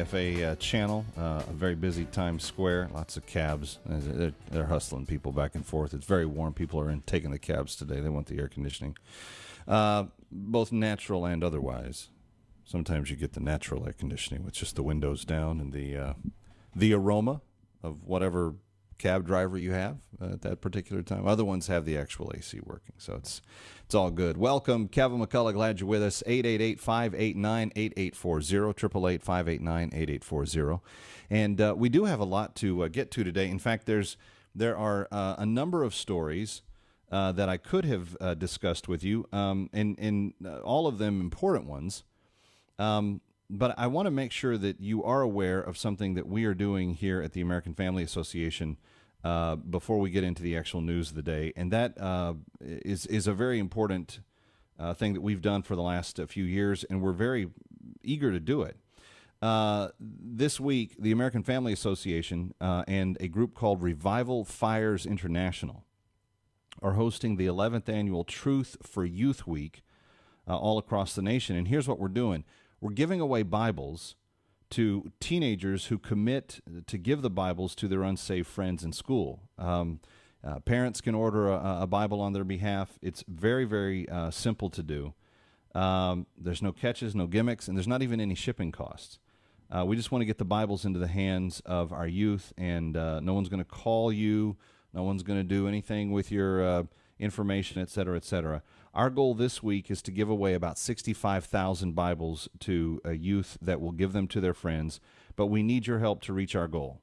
AFA channel, a very busy Times Square, lots of cabs. They're hustling people back and forth. It's very warm. People are taking the cabs today. They want the air conditioning, both natural and otherwise. Sometimes you get the natural air conditioning with just the windows down and the aroma of whatever cab driver you have at that particular time. Other ones have the actual AC working, so it's all good. Welcome, Kevin McCullough. Glad you're with us. 888-589-8840, 888-589-8840. And we do have a lot to get to today. In fact, there are a number of stories that I could have discussed with you, and all of them important ones. But I want to make sure that you are aware of something that we are doing here at the American Family Association before we get into the actual news of the day. And that is a very important thing that we've done for the last few years, and we're very eager to do it. This week, the American Family Association and a group called Revival Fires International are hosting the 11th annual Truth for Youth Week all across the nation. And here's what we're doing. We're giving away Bibles to teenagers who commit to give the Bibles to their unsaved friends in school. Parents can order a Bible on their behalf. It's very, very simple to do. There's no catches, no gimmicks, and there's not even any shipping costs. We just want to get the Bibles into the hands of our youth, and no one's going to call you. No one's going to do anything with your information, et cetera, et cetera. Our goal this week is to give away about 65,000 Bibles to a youth that will give them to their friends, but we need your help to reach our goal.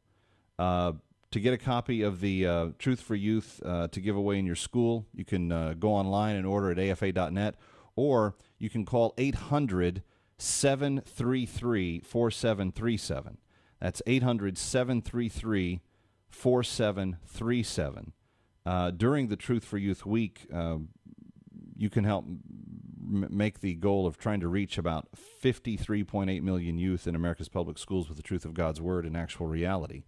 To get a copy of the Truth for Youth to give away in your school, you can go online and order at afa.net, or you can call 800-733-4737. That's 800-733-4737. During the Truth for Youth Week, you can help make the goal of trying to reach about 53.8 million youth in America's public schools with the truth of God's Word in actual reality.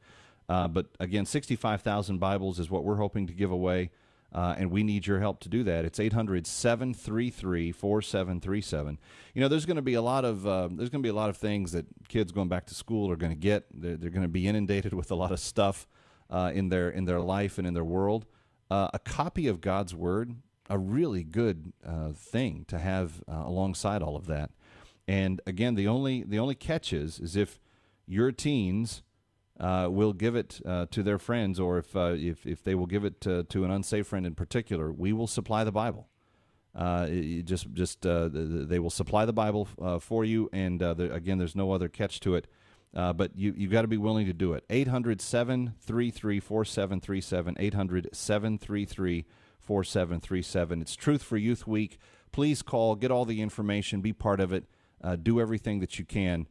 But again, 65,000 Bibles is what we're hoping to give away, and we need your help to do that. It's 800-733-4737. You know, there's going to be a lot of things that kids going back to school are going to get. They're going to be inundated with a lot of stuff in their life and in their world. A copy of God's Word, a really good thing to have alongside all of that. And again, the only catch is if your teens will give it to their friends, or if they will give it to an unsaved friend in particular, we will supply the Bible. They will supply the Bible for you, and again, there's no other catch to it. But you got to be willing to do it. 800-733-4737, 800-733-4737. It's Truth for Youth Week. Please call, get all the information, be part of it, do everything that you can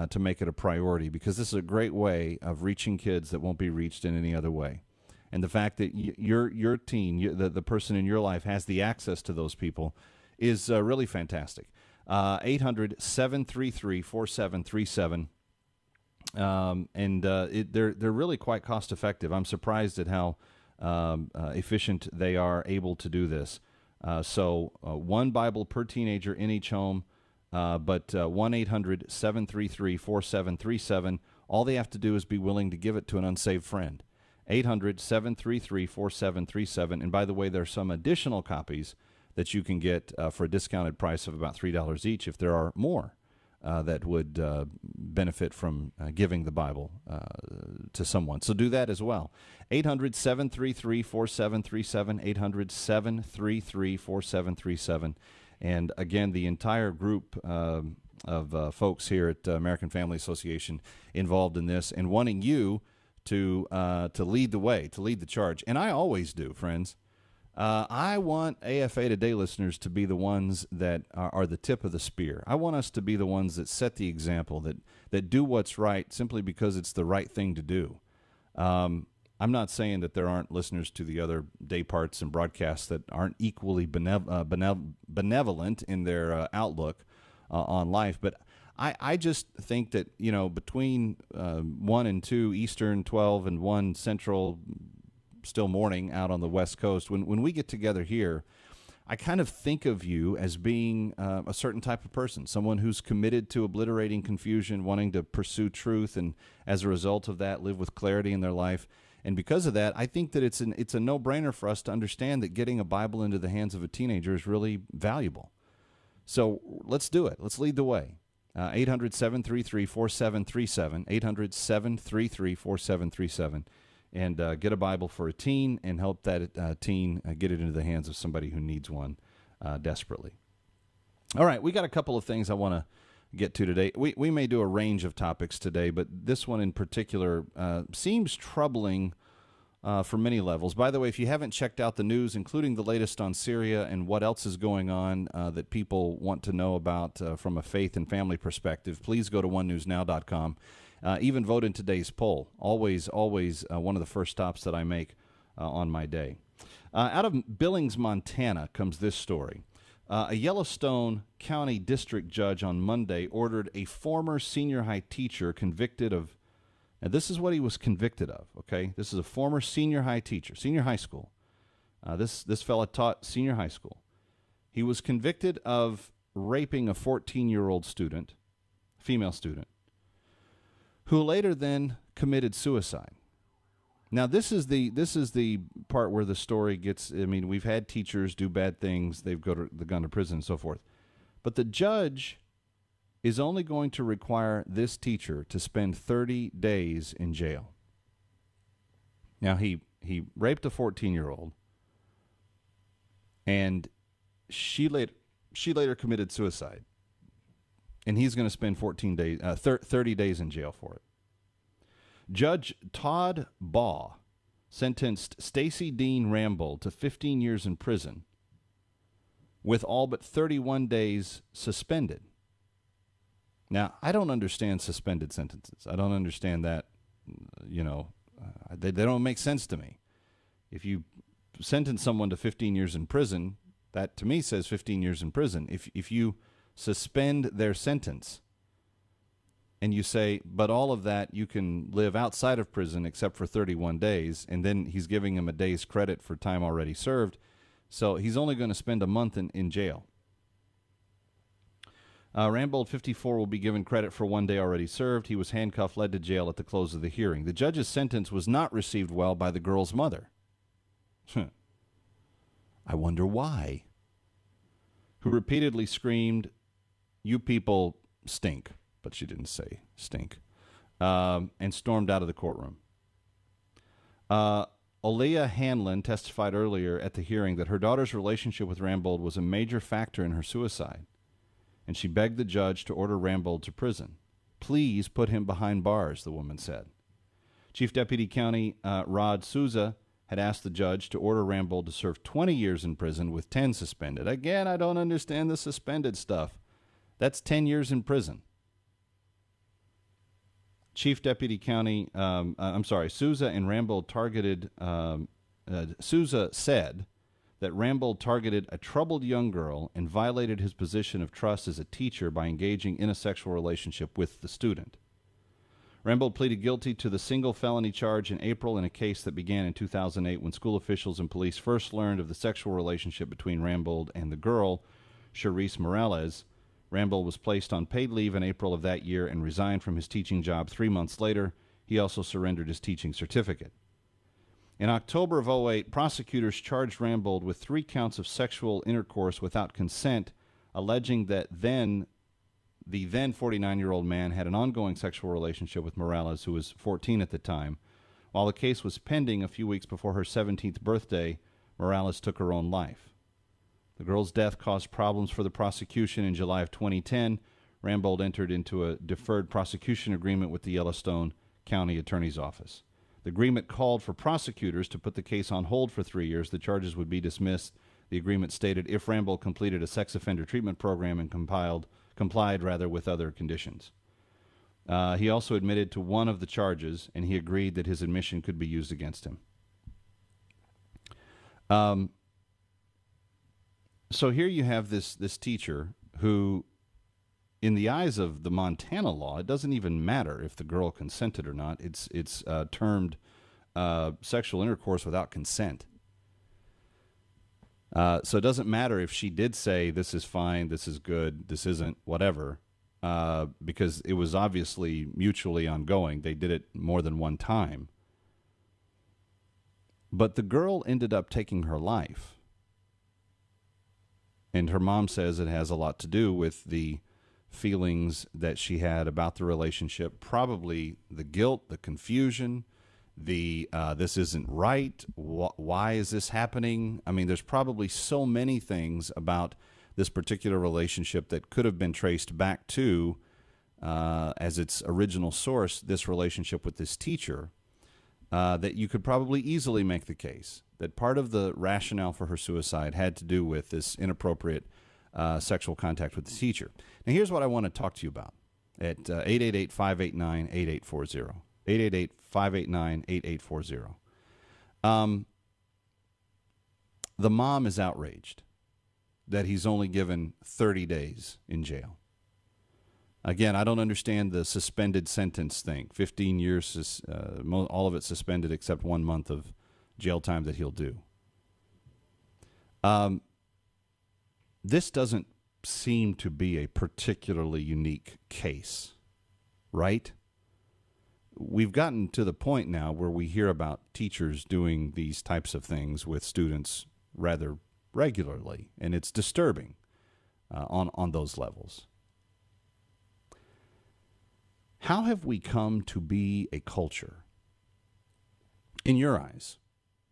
to make it a priority, because this is a great way of reaching kids that won't be reached in any other way. And the fact that your teen, the person in your life, has the access to those people is really fantastic. 800-733-4737. They're really quite cost effective. I'm surprised at how efficient they are able to do this. So one Bible per teenager in each home, but 1-800-733-4737. All they have to do is be willing to give it to an unsaved friend. 800-733-4737. And by the way, there are some additional copies that you can get for a discounted price of about $3 each if there are more that would benefit from giving the Bible to someone. So do that as well. 800-733-4737, 800-733-4737. And again, the entire group of folks here at American Family Association involved in this and wanting you to lead the way, to lead the charge. And I always do, friends. I want AFA Today listeners to be the ones that are the tip of the spear. I want us to be the ones that set the example, that do what's right simply because it's the right thing to do. I'm not saying that there aren't listeners to the other day parts and broadcasts that aren't equally benevolent in their outlook on life, but I just think that, you know, between 1 and 2 Eastern, 12 and 1 Central, still morning out on the West Coast, when we get together here, I kind of think of you as being a certain type of person, someone who's committed to obliterating confusion, wanting to pursue truth, and as a result of that, live with clarity in their life. And because of that, I think that it's a no-brainer for us to understand that getting a Bible into the hands of a teenager is really valuable. So let's do it. Let's lead the way. 800-733-4737, 800-733-4737, and get a Bible for a teen and help that teen get it into the hands of somebody who needs one desperately. All right, we got a couple of things I want to get to today. We may do a range of topics today, but this one in particular seems troubling for many levels. By the way, if you haven't checked out the news, including the latest on Syria and what else is going on that people want to know about from a faith and family perspective, please go to onenewsnow.com. Even vote in today's poll. Always one of the first stops that I make on my day. Out of Billings, Montana comes this story. A Yellowstone County District Judge on Monday ordered a former senior high teacher convicted of, and this is what he was convicted of, okay? This is a former senior high teacher, senior high school. This fella taught senior high school. He was convicted of raping a 14-year-old student, female student, who later then committed suicide. Now, this is the part where the story gets, I mean, we've had teachers do bad things, they've gone to prison and so forth. But the judge is only going to require this teacher to spend 30 days in jail. Now, he raped a 14-year-old, and she later committed suicide. And he's going to spend 30 days in jail for it. Judge Todd Baugh sentenced Stacy Dean Rambold to 15 years in prison with all but 31 days suspended. Now, I don't understand suspended sentences. I don't understand that, they don't make sense to me. If you sentence someone to 15 years in prison, that to me says 15 years in prison. If you suspend their sentence, and you say, but all of that you can live outside of prison except for 31 days, and then he's giving him a day's credit for time already served, so he's only going to spend a month in jail. Rambold, 54, will be given credit for 1 day already served. He was handcuffed, led to jail at the close of the hearing. The judge's sentence was not received well by the girl's mother. I wonder why. Who repeatedly screamed, "You people stink." But she didn't say stink, and stormed out of the courtroom. Olea Hanlon testified earlier at the hearing that her daughter's relationship with Rambold was a major factor in her suicide, and she begged the judge to order Rambold to prison. "Please put him behind bars," the woman said. Chief Deputy County Rod Souza had asked the judge to order Rambold to serve 20 years in prison with 10 suspended. Again, I don't understand the suspended stuff. That's 10 years in prison. Chief Deputy County, Souza and Rambold targeted, Souza said that Rambold targeted a troubled young girl and violated his position of trust as a teacher by engaging in a sexual relationship with the student. Rambold pleaded guilty to the single felony charge in April in a case that began in 2008 when school officials and police first learned of the sexual relationship between Rambold and the girl, Charisse Morales. Rambold was placed on paid leave in April of that year and resigned from his teaching job 3 months later. He also surrendered his teaching certificate. In October of 2008, prosecutors charged Rambold with 3 counts of sexual intercourse without consent, alleging that the then 49-year-old man had an ongoing sexual relationship with Morales, who was 14 at the time. While the case was pending, a few weeks before her 17th birthday, Morales took her own life. The girl's death caused problems for the prosecution. In July of 2010, Rambold entered into a deferred prosecution agreement with the Yellowstone County Attorney's Office. The agreement called for prosecutors to put the case on hold for 3 years. The charges would be dismissed. The agreement stated if Rambold completed a sex offender treatment program and complied with other conditions. He also admitted to one of the charges, and he agreed that his admission could be used against him. So here you have this teacher who, in the eyes of the Montana law, it doesn't even matter if the girl consented or not. It's termed sexual intercourse without consent. So it doesn't matter if she did say this is fine, this is good, this isn't, whatever, because it was obviously mutually ongoing. They did it more than one time. But the girl ended up taking her life. And her mom says it has a lot to do with the feelings that she had about the relationship, probably the guilt, the confusion, the this isn't right, why is this happening? I mean, there's probably so many things about this particular relationship that could have been traced back to, as its original source, this relationship with this teacher, that you could probably easily make the case that part of the rationale for her suicide had to do with this inappropriate sexual contact with the teacher. Now, here's what I want to talk to you about at 888-589-8840. 888-589-8840. The mom is outraged that he's only given 30 days in jail. Again, I don't understand the suspended sentence thing. 15 years, all of it suspended except 1 month of jail time that he'll do. This doesn't seem to be a particularly unique case, right? We've gotten to the point now where we hear about teachers doing these types of things with students rather regularly, and it's disturbing on those levels. How have we come to be a culture, in your eyes,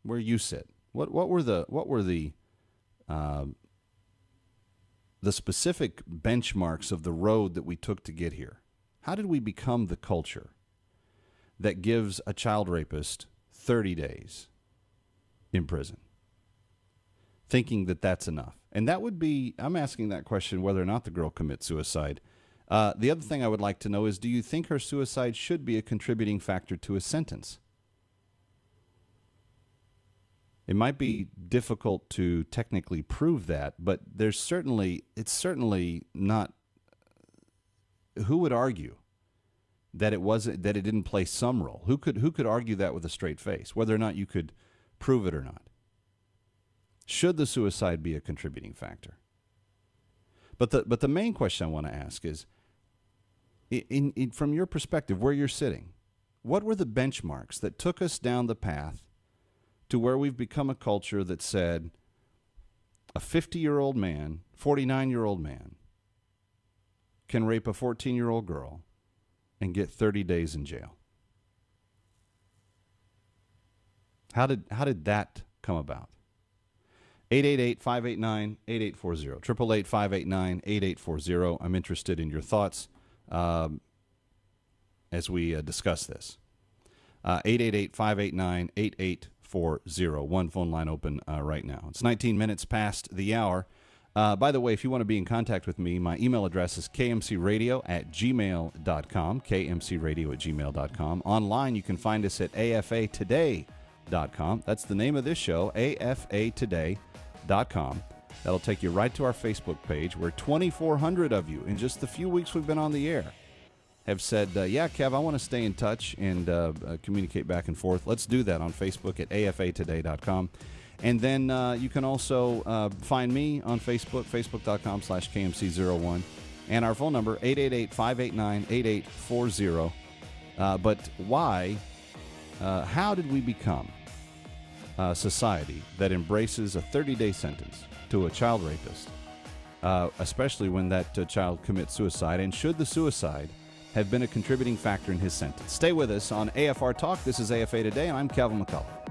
where you sit? What were the specific benchmarks of the road that we took to get here? How did we become the culture that gives a child rapist 30 days in prison, thinking that that's enough? And that would be, I'm asking that question whether or not the girl commits suicide. The other thing I would like to know is, do you think her suicide should be a contributing factor to a sentence? It might be difficult to technically prove that, but it's certainly not. Who would argue that it didn't play some role? Who could argue that with a straight face, whether or not you could prove it or not? Should the suicide be a contributing factor? But the main question I want to ask is, from your perspective, where you're sitting, what were the benchmarks that took us down the path to where we've become a culture that said a 50-year-old man, 49-year-old man can rape a 14-year-old girl and get 30 days in jail? How did that come about? 888-589-8840. 888-589-8840. I'm interested in your thoughts as we discuss this. 888-589-8840. One phone line open right now. It's 19 minutes past the hour. By the way, if you want to be in contact with me, my email address is kmcradio@gmail.com, kmcradio@gmail.com. Online, you can find us at afatoday.com. That's the name of this show, afatoday.com. That'll take you right to our Facebook page, where 2,400 of you, in just the few weeks we've been on the air, have said, yeah, Kev, I want to stay in touch and communicate back and forth. Let's do that on Facebook at afatoday.com. And then you can also find me on Facebook, facebook.com/KMC01. And our phone number, 888-589-8840. But why, how did we become a society that embraces a 30-day sentence to a child rapist, especially when that child commits suicide? And should the suicide have been a contributing factor in his sentence? Stay with us on AFR Talk. This is AFA Today, and I'm Calvin McCullough.